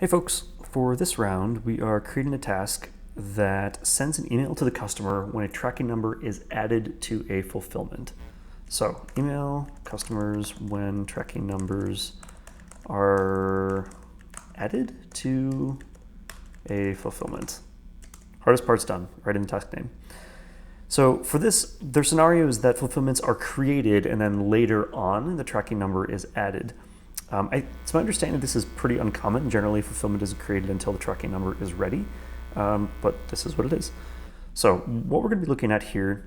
Hey folks, for this round we are creating a task that sends an email to the customer when a tracking number is added to a fulfillment. So email customers when tracking numbers are added to a fulfillment. Hardest part's done, right in the task name. So for this, their scenario is that fulfillments are created and then later on the tracking number is added. It's my understanding this is pretty uncommon. Generally, fulfillment isn't created until the tracking number is ready, but this is what it is. So what we're going to be looking at here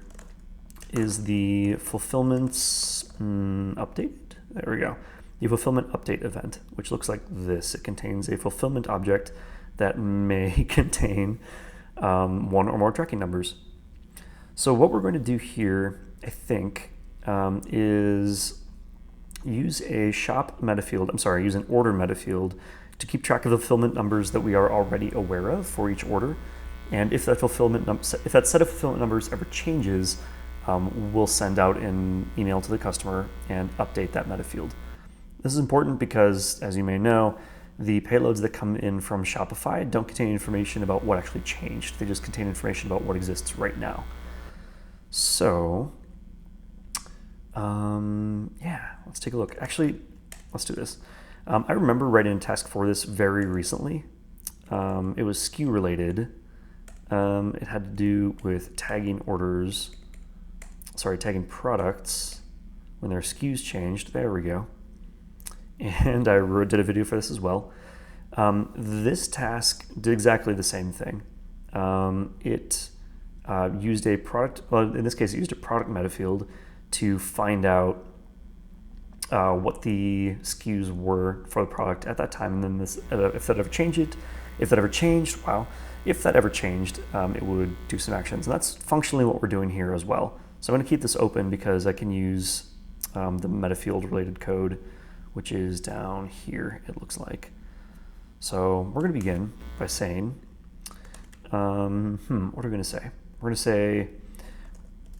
is the fulfillments update. There we go. The fulfillment update event, which looks like this. It contains a fulfillment object that may contain one or more tracking numbers. So what we're going to do here, I think, is use a use an order meta field to keep track of the fulfillment numbers that we are already aware of for each order. And if that set of fulfillment numbers ever changes, we'll send out an email to the customer and update that meta field. This is important because, as you may know, the payloads that come in from Shopify don't contain information about what actually changed. They just contain information about what exists right now. So, yeah, let's take a look. Actually, let's do this. I remember writing a task for this very recently. It was SKU related. It had to do with tagging tagging products when their SKUs changed. There we go. And I did a video for this as well. This task did exactly the same thing. It used a product, in this case, it used a product meta field to find out what the SKUs were for the product at that time, and then if that ever changed, it would do some actions, and that's functionally what we're doing here as well. So I'm going to keep this open because I can use the meta field related code, which is down here, it looks like. So we're going to begin by saying, what are we going to say? We're going to say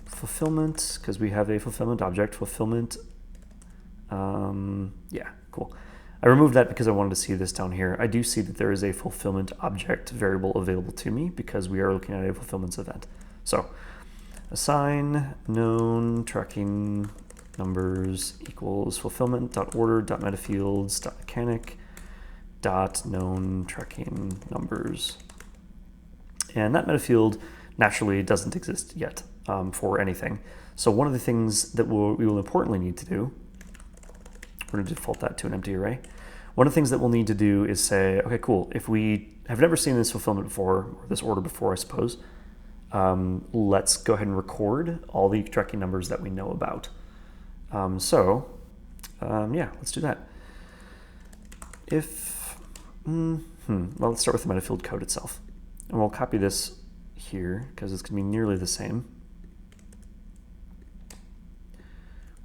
fulfillment, because we have a fulfillment object, fulfillment. Yeah, cool. I removed that because I wanted to see this down here. I do see that there is a fulfillment object variable available to me because we are looking at a fulfillments event. So assign known tracking numbers equals fulfillment.order.metafields.mechanic.known tracking numbers. And that meta field naturally doesn't exist yet for anything. So one of the things that we will importantly need to do, we're going to default that to an empty array. One of the things that we'll need to do is say, okay, cool, if we have never seen this fulfillment before, or this order before, I suppose, let's go ahead and record all the tracking numbers that we know about. Yeah, let's do that. Well, let's start with the meta field code itself. And we'll copy this here because it's going to be nearly the same.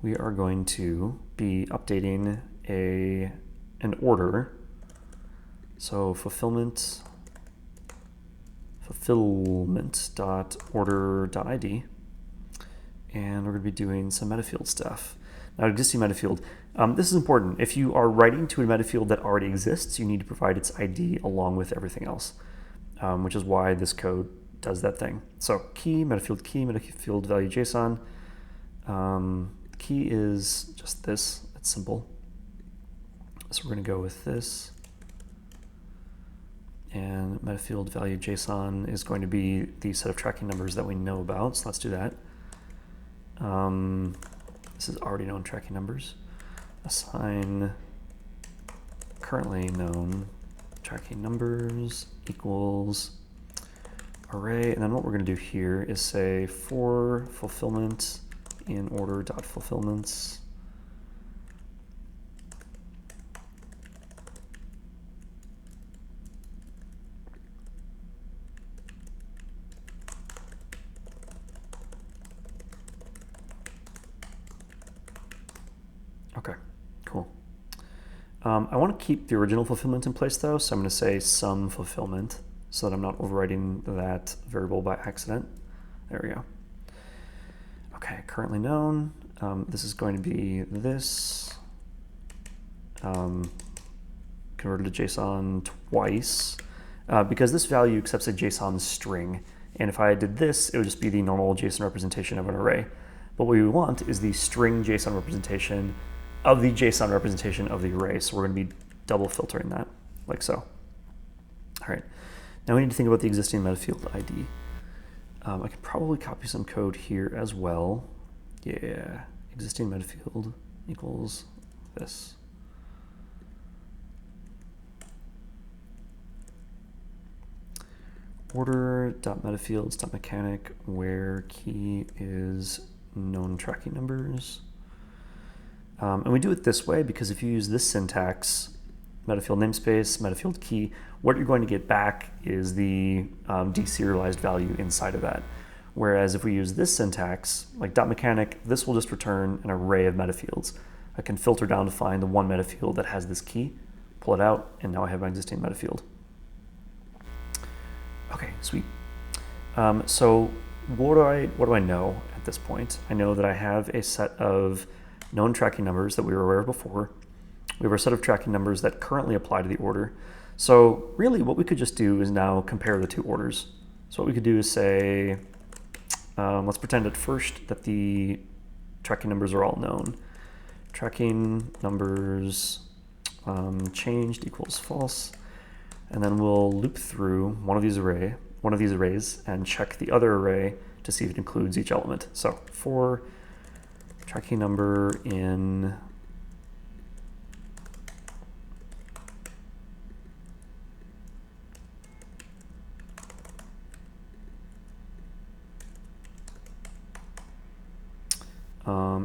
We are going to be updating an order. So fulfillment.order.id, and we're going to be doing some meta field stuff. Now, existing meta field, this is important. If you are writing to a meta field that already exists, you need to provide its ID along with everything else, which is why this code does that thing. So key, meta field value JSON. Key is just this, it's simple. So we're going to go with this. And meta field value JSON is going to be the set of tracking numbers that we know about. So let's do that. This is already known tracking numbers. Assign currently known tracking numbers equals array. And then what we're going to do here is say for fulfillment in order.fulfillments. Okay, cool. I want to keep the original fulfillment in place though, so I'm going to say some fulfillment so that I'm not overwriting that variable by accident. There we go. Okay, currently known. This is going to be this. Can converted to JSON twice because this value accepts a JSON string. And if I did this, it would just be the normal JSON representation of an array. But what we want is the string JSON representation of the JSON representation of the array. So we're going to be double filtering that, like so. All right, now we need to think about the existing meta field ID. I could probably copy some code here as well. Yeah, existing meta field equals this. Order.metafields.mechanic where key is known tracking numbers. And we do it this way because if you use this syntax, metafield namespace, metafield key, what you're going to get back is the deserialized value inside of that. Whereas if we use this syntax, like .mechanic, this will just return an array of metafields. I can filter down to find the one metafield that has this key, pull it out, and now I have my existing metafield. Okay, sweet. So what do I know at this point? I know that I have a set of known tracking numbers that we were aware of before. We have a set of tracking numbers that currently apply to the order. So really what we could just do is now compare the two orders. So what we could do is say, let's pretend at first that the tracking numbers are all known. Tracking numbers changed equals false. And then we'll loop through one of these arrays and check the other array to see if it includes each element. So for tracking number in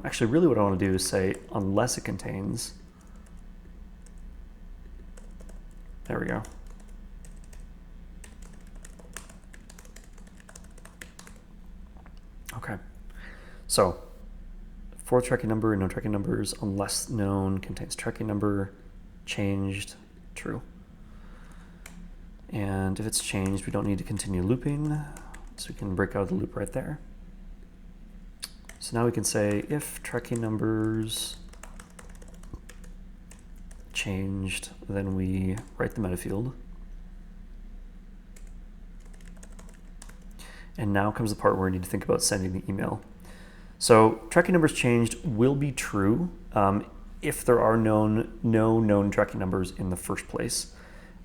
actually really what I want to do is say unless it contains, there we go. Okay, so for tracking number and known tracking numbers, unless known contains tracking number, changed, true. And if it's changed, we don't need to continue looping, so we can break out the loop right there. So now we can say if tracking numbers changed, then we write the metafield. And now comes the part where we need to think about sending the email. So tracking numbers changed will be true if there are no known tracking numbers in the first place.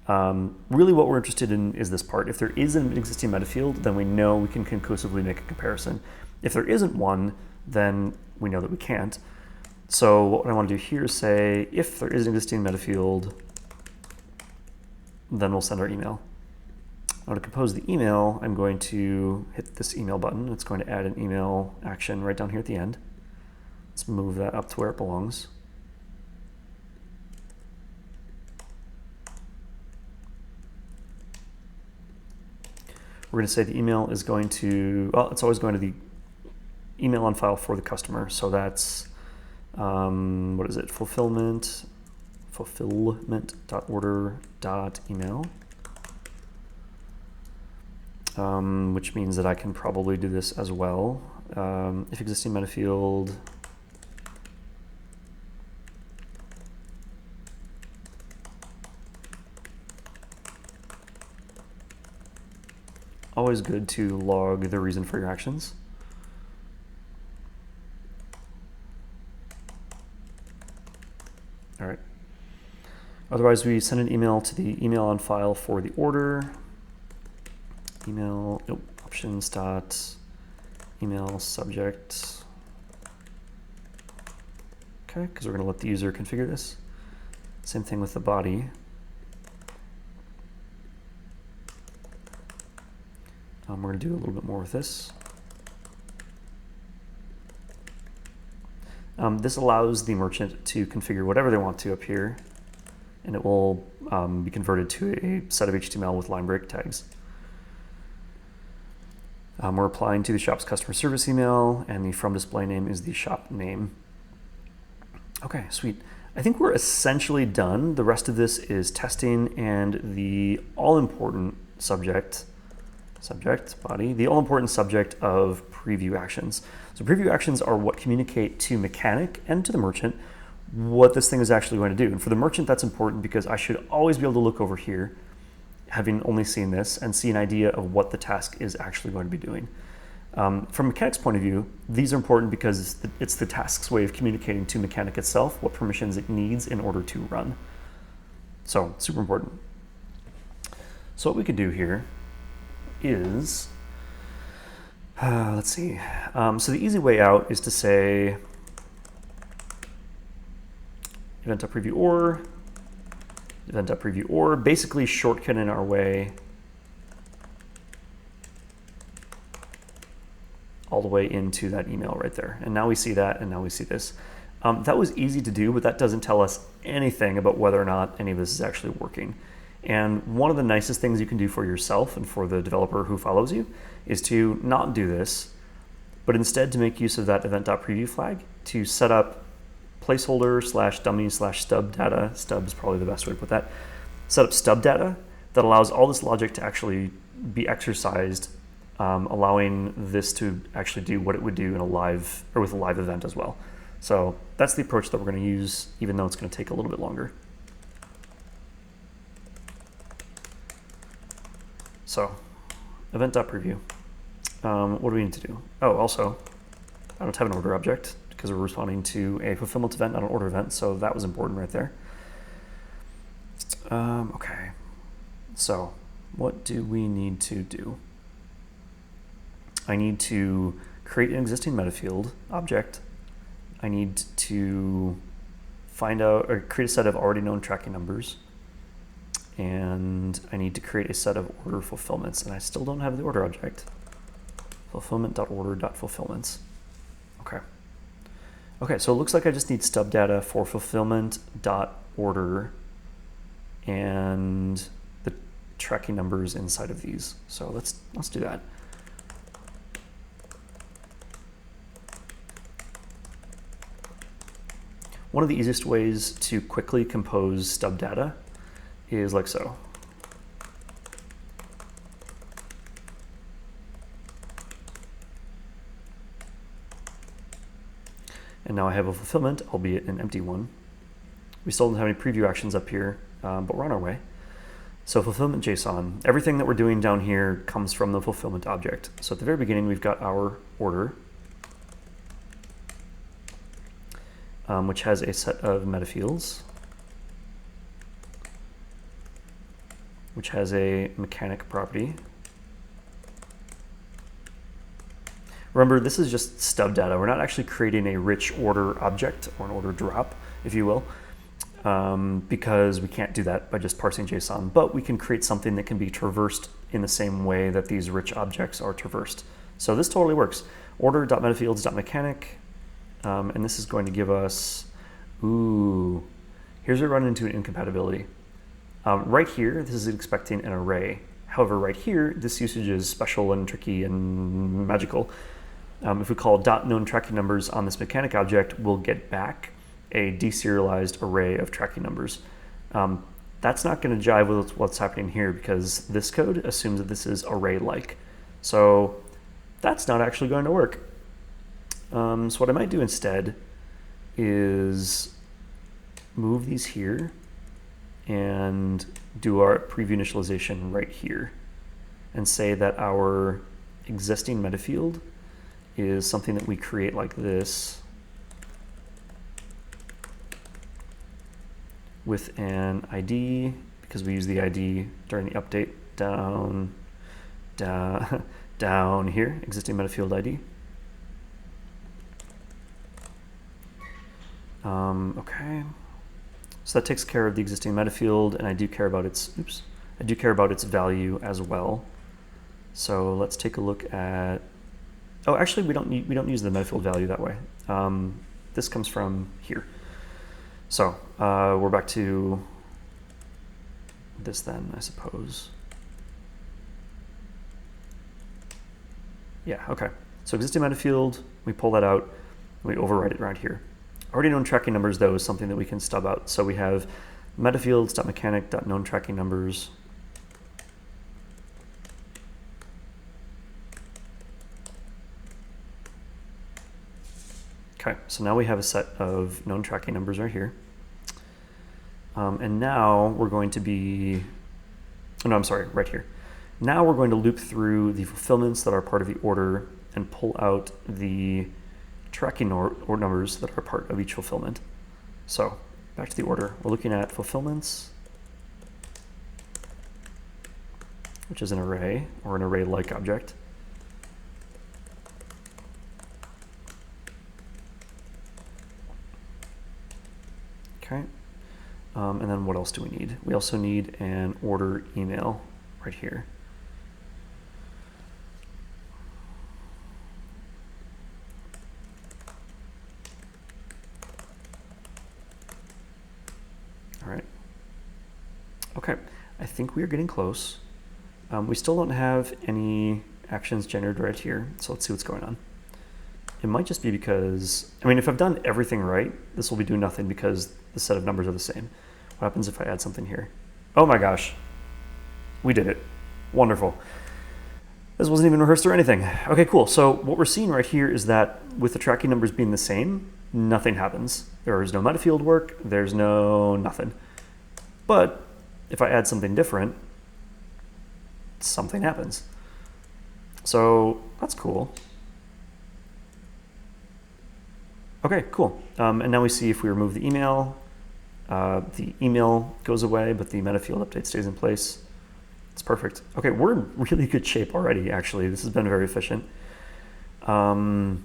Really what we're interested in is this part. If there is an existing metafield, then we know we can conclusively make a comparison. If there isn't one, then we know that we can't. So what I want to do here is say, if there is an existing metafield, then we'll send our email. Now to compose the email, I'm going to hit this email button. It's going to add an email action right down here at the end. Let's move that up to where it belongs. We're going to say the email is going to, well, it's always going to the email on file for the customer. So that's, what is it? Fulfillment.order.email. Which means that I can probably do this as well. If existing metafield always good to log the reason for your actions. All right. Otherwise, we send an email to the email on file for the order. Email, nope, options dot email subject. Okay, because we're going to let the user configure this. Same thing with the body. We're going to do a little bit more with this. This allows the merchant to configure whatever they want to up here, and it will be converted to a set of HTML with line break tags. We're applying to the shop's customer service email, and the from display name is the shop name. Okay, sweet. I think we're essentially done. The rest of this is testing and the all-important body, the all-important subject of preview actions. So preview actions are what communicate to mechanic and to the merchant what this thing is actually going to do. And for the merchant, that's important because I should always be able to look over here, having only seen this, and see an idea of what the task is actually going to be doing. From Mechanic's point of view, these are important because it's the task's way of communicating to Mechanic itself what permissions it needs in order to run. So, super important. So what we could do here is, let's see. So the easy way out is to say event.preview or, basically shortcutting our way all the way into that email right there. And now we see that, and now we see this. That was easy to do, but that doesn't tell us anything about whether or not any of this is actually working. And one of the nicest things you can do for yourself and for the developer who follows you is to not do this, but instead to make use of that event.preview flag to set up placeholder /dummy/stub data. Stub is probably the best way to put that. Set up stub data that allows all this logic to actually be exercised, allowing this to actually do what it would do in a live or with a live event as well. So that's the approach that we're going to use, even though it's going to take a little bit longer. So event.preview. What do we need to do? Oh, also, I don't have an order object because we're responding to a fulfillment event, not an order event. So that was important right there. Okay. So what do we need to do? I need to create an existing meta field object. I need to find out or create a set of already known tracking numbers. And I need to create a set of order fulfillments, and I still don't have the order object. Fulfillment.order.fulfillments. Okay. Okay, so it looks like I just need stub data for fulfillment.order and the tracking numbers inside of these. So let's do that. One of the easiest ways to quickly compose stub data is like so. And now I have a fulfillment, albeit an empty one. We still don't have any preview actions up here, but we're on our way. So fulfillment JSON, everything that we're doing down here comes from the fulfillment object. So at the very beginning, we've got our order, which has a set of meta fields, which has a mechanic property. Remember, this is just stub data. We're not actually creating a rich order object or an order drop, if you will, because we can't do that by just parsing JSON, but we can create something that can be traversed in the same way that these rich objects are traversed. So this totally works. Order.metafields.mechanic, and this is going to give us, here's where we run into an incompatibility. Right here, this is expecting an array. However, right here, this usage is special and tricky and magical. If we call .known tracking numbers on this mechanic object, we'll get back a deserialized array of tracking numbers. That's not going to jive with what's happening here because this code assumes that this is array-like. So that's not actually going to work. So what I might do instead is move these here and do our preview initialization right here and say that our existing meta field is something that we create like this with an ID, because we use the ID during the update down here, existing meta field ID. Okay. So that takes care of the existing meta field, and I do care about its value as well. So let's take a look at. Oh, actually, we don't use the meta field value that way. This comes from here. So we're back to this then, I suppose. Yeah. Okay. So existing meta field, we pull that out, and we overwrite it right here. Already known tracking numbers, though, is something that we can stub out. So we have metafields.mechanic.known tracking numbers. Okay, so now we have a set of known tracking numbers right here. And now we're going to be, oh no, I'm sorry, right here. Now we're going to loop through the fulfillments that are part of the order and pull out the tracking or numbers that are part of each fulfillment. So back to the order. We're looking at fulfillments, which is an array or an array-like object. Okay. And then what else do we need? We also need an order email right here. All right. Okay, I think we are getting close. We still don't have any actions generated right here, so let's see what's going on. It might just be because, I mean, if I've done everything right, this will be doing nothing because the set of numbers are the same. What happens if I add something here? Oh my gosh, we did it. Wonderful. This wasn't even rehearsed or anything. Okay, cool. So what we're seeing right here is that with the tracking numbers being the same, nothing happens. There is no meta field work, there's no nothing. But if I add something different, something happens. So that's cool. Okay, cool. And now we see if we remove the email goes away, but the meta field update stays in place. It's perfect. Okay, we're in really good shape already, actually. This has been very efficient. Yeah,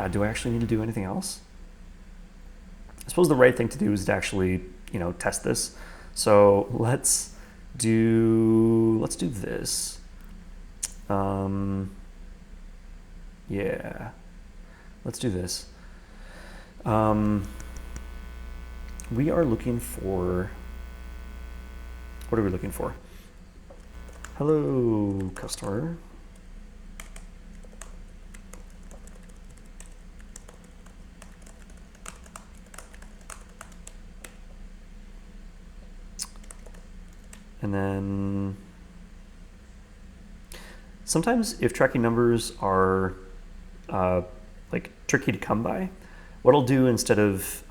do I actually need to do anything else? I suppose the right thing to do is to actually, test this. So let's do this. Yeah, let's do this. We are looking for, what are we looking for? Hello, customer. And then sometimes if tracking numbers are like tricky to come by, what I'll do instead of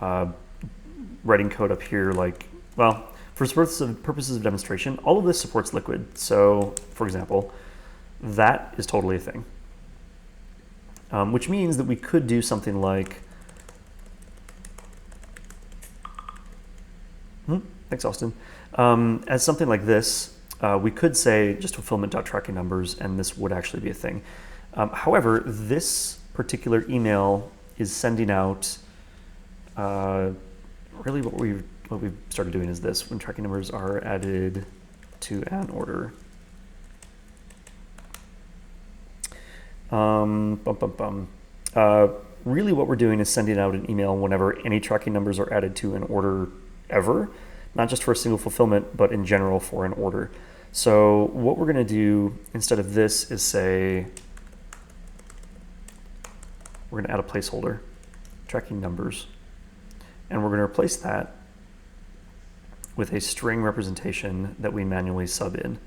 writing code up here, like, well, for purposes of demonstration, all of this supports Liquid. So for example, that is totally a thing, which means that we could do something like, thanks, Austin. As something like this, we could say just fulfillment.tracking numbers, and this would actually be a thing. However, this particular email is sending out, really what we've started doing is this: when tracking numbers are added to an order. Really what we're doing is sending out an email whenever any tracking numbers are added to an order ever, not just for a single fulfillment, but in general for an order. So what we're going to do instead of this is say, we're going to add a placeholder, tracking numbers, and we're going to replace that with a string representation that we manually sub in.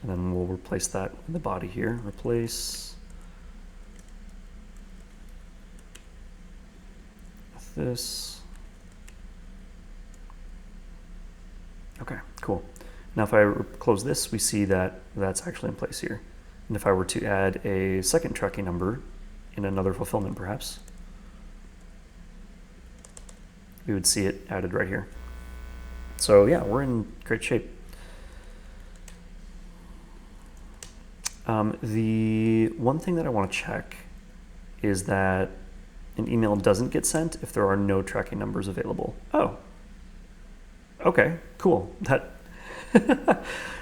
And then we'll replace that in the body here. Replace with this. Okay, cool. Now if I close this, we see that that's actually in place here. And if I were to add a second tracking number in another fulfillment perhaps, we would see it added right here. So yeah, we're in great shape. The one thing that I want to check is that an email doesn't get sent if there are no tracking numbers available. Oh, okay, cool. That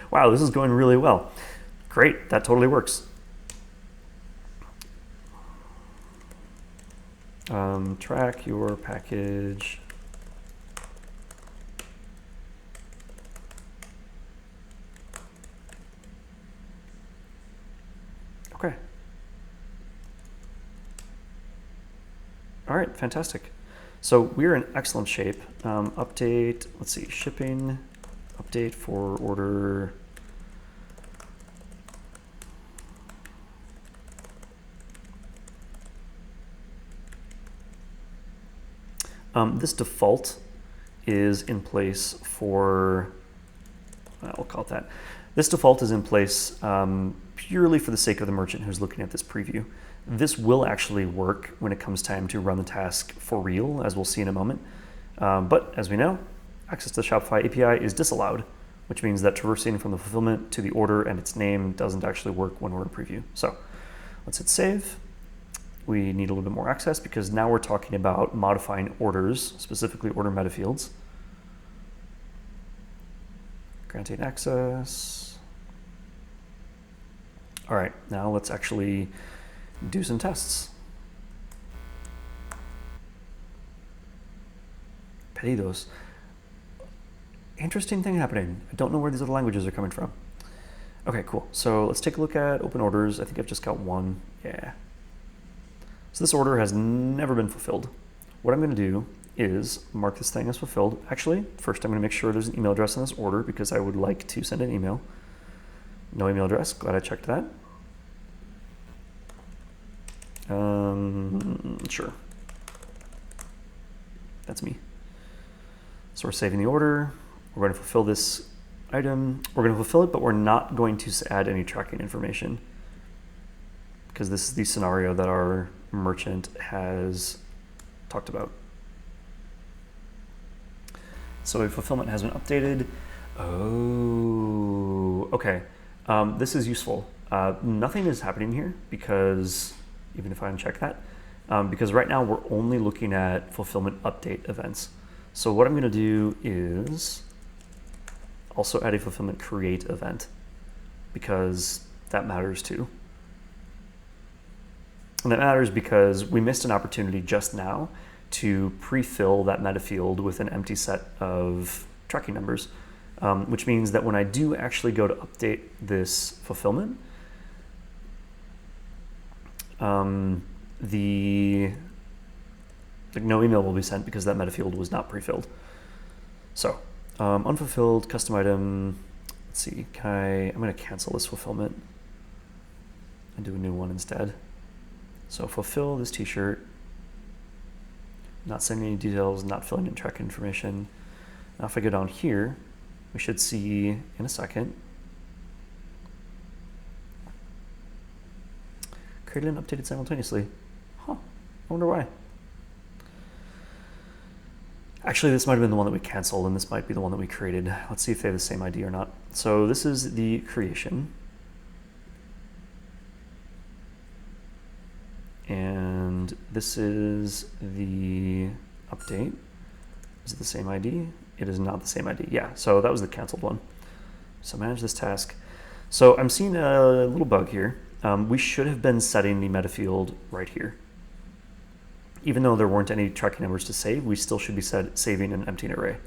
wow, this is going really well. Great, that totally works. Track your package. Okay. All right, fantastic. So we're in excellent shape. Update, let's see, shipping, update for order. This default is in place for, we'll call it that. This default is in place purely for the sake of the merchant who's looking at this preview. This will actually work when it comes time to run the task for real, as we'll see in a moment. But as we know, access to the Shopify API is disallowed, which means that traversing from the fulfillment to the order and its name doesn't actually work when we're in preview. So let's hit save. We need a little bit more access because now we're talking about modifying orders, specifically order meta fields. Granting access. All right, now let's actually do some tests. Pedidos. Interesting thing happening. I don't know where these other languages are coming from. Okay, cool. So let's take a look at open orders. I think I've just got one. Yeah. So this order has never been fulfilled. What I'm going to do is mark this thing as fulfilled. Actually, first I'm going to make sure there's an email address in this order because I would like to send an email. No email address. Glad I checked that. Sure. That's me. So we're saving the order. We're going to fulfill this item. We're going to fulfill it, but we're not going to add any tracking information because this is the scenario that our merchant has talked about. So fulfillment has been updated. Oh, okay. This is useful. Nothing is happening here because, even if I uncheck that, because right now we're only looking at fulfillment update events. So what I'm going to do is also add a fulfillment create event because that matters too. And that matters because we missed an opportunity just now to pre-fill that meta field with an empty set of tracking numbers, which means that when I do actually go to update this fulfillment, no email will be sent because that meta field was not pre-filled. So unfulfilled custom item, let's see, I'm going to cancel this fulfillment and do a new one instead. So fulfill this t-shirt, not sending any details, not filling in track information. Now if I go down here, we should see in a second, created and updated simultaneously. Huh, I wonder why. Actually, this might have been the one that we canceled and this might be the one that we created. Let's see if they have the same ID or not. So this is the creation. And this is the update. Is it the same ID? It is not the same ID. Yeah, so that was the canceled one. So manage this task. So I'm seeing a little bug here. We should have been setting the meta field right here. Even though there weren't any tracking numbers to save, we still should be saving an empty array.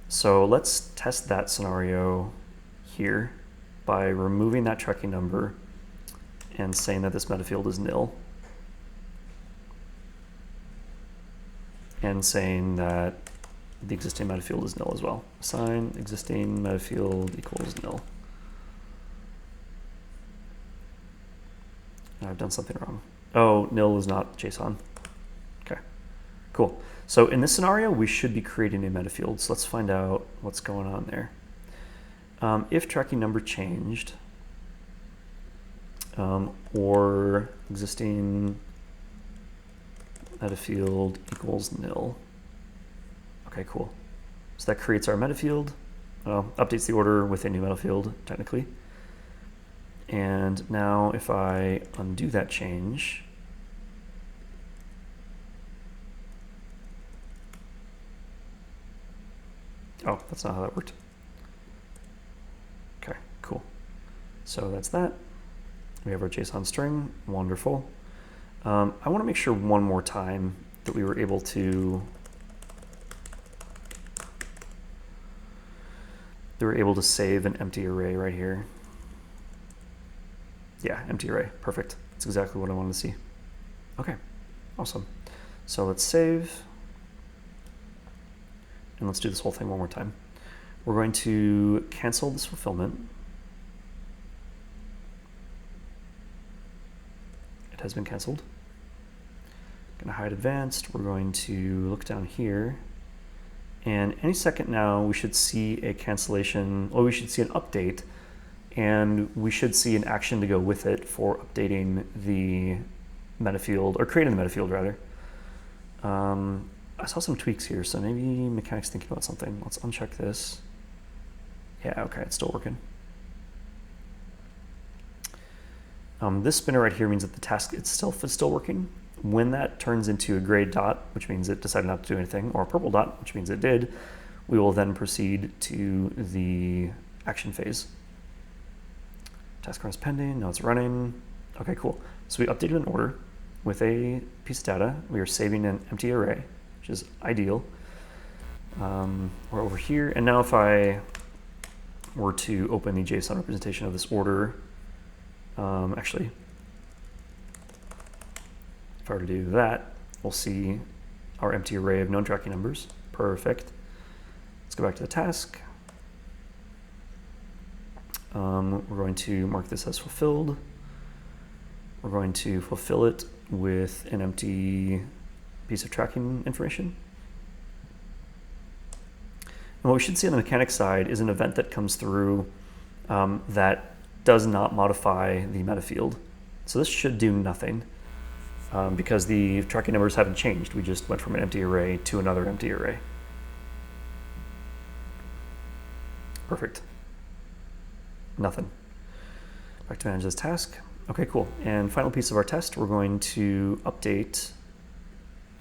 So let's test that scenario here by removing that tracking number and saying that this meta field is nil. And saying that the existing meta field is nil as well. Assign existing meta field equals nil. I've done something wrong. Oh, nil is not JSON. Okay, cool. So in this scenario, we should be creating a meta field. So let's find out what's going on there. If tracking number changed, or existing meta field equals nil. Okay, cool. So that creates our meta field, updates the order with a new meta field, technically. And now if I undo that change, oh, that's not how that worked. Okay, cool. So that's that. We have our JSON string, wonderful. I want to make sure one more time that we were able to save an empty array right here. Yeah, empty array, perfect. That's exactly what I wanted to see. Okay, awesome. So let's save. And let's do this whole thing one more time. We're going to cancel this fulfillment. It has been canceled. Going to hide advanced. We're going to look down here. And any second now, we should see a cancellation, or we should see an update, and we should see an action to go with it for updating the meta field, or creating the meta field rather. I saw some tweaks here, so maybe Mechanic's thinking about something. Let's uncheck this. Yeah, okay, it's still working. This spinner right here means that the task itself is still working. When that turns into a gray dot, which means it decided not to do anything, or a purple dot, which means it did, we will then proceed to the action phase. Task runs pending, now it's running. Okay, cool. So we updated an order with a piece of data. We are saving an empty array, which is ideal. We're over here, and now if I were to open the JSON representation of this order, actually, if I were to do that, we'll see our empty array of known tracking numbers. Perfect. Let's go back to the task. We're going to mark this as fulfilled. We're going to fulfill it with an empty piece of tracking information. And what we should see on the mechanics side is an event that comes through that does not modify the meta field. So this should do nothing because the tracking numbers haven't changed. We just went from an empty array to another empty array. Perfect. Nothing. Back to manage this task. Okay, cool. And final piece of our test, we're going to update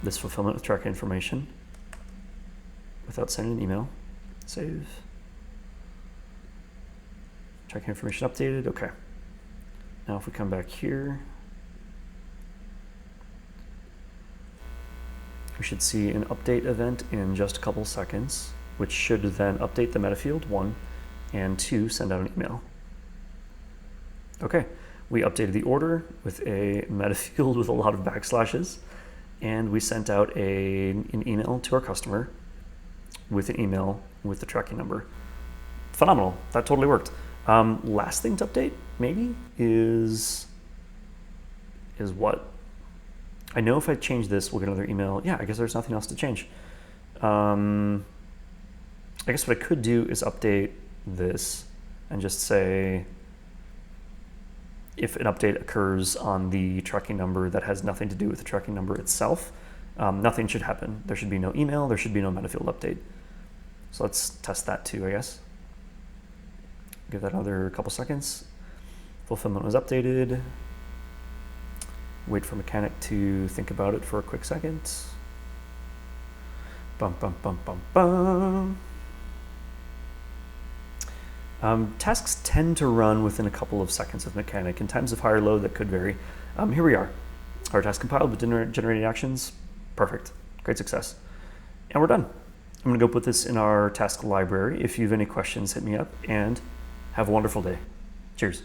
this fulfillment with track information without sending an email. Save. Track information updated. Okay. Now if we come back here, we should see an update event in just a couple seconds, which should then update the meta field, 1, and 2, send out an email. Okay, we updated the order with a meta field with a lot of backslashes, and we sent out an email to our customer with an email with the tracking number. Phenomenal, that totally worked. Last thing to update, maybe, is what? I know if I change this, we'll get another email. Yeah, I guess there's nothing else to change. I guess what I could do is update this and just say if an update occurs on the tracking number that has nothing to do with the tracking number itself, nothing should happen. There should be no email, there should be no meta field update. So let's test that too, I guess. Give that another couple seconds. Fulfillment was updated. Wait for Mechanic to think about it for a quick second. Bum, bum, bum, bum, bum. Tasks tend to run within a couple of seconds of Mechanic. In times of higher load, that could vary. Here we are. Our task compiled with generated actions. Perfect. Great success. And we're done. I'm going to go put this in our task library. If you have any questions, hit me up, and have a wonderful day. Cheers.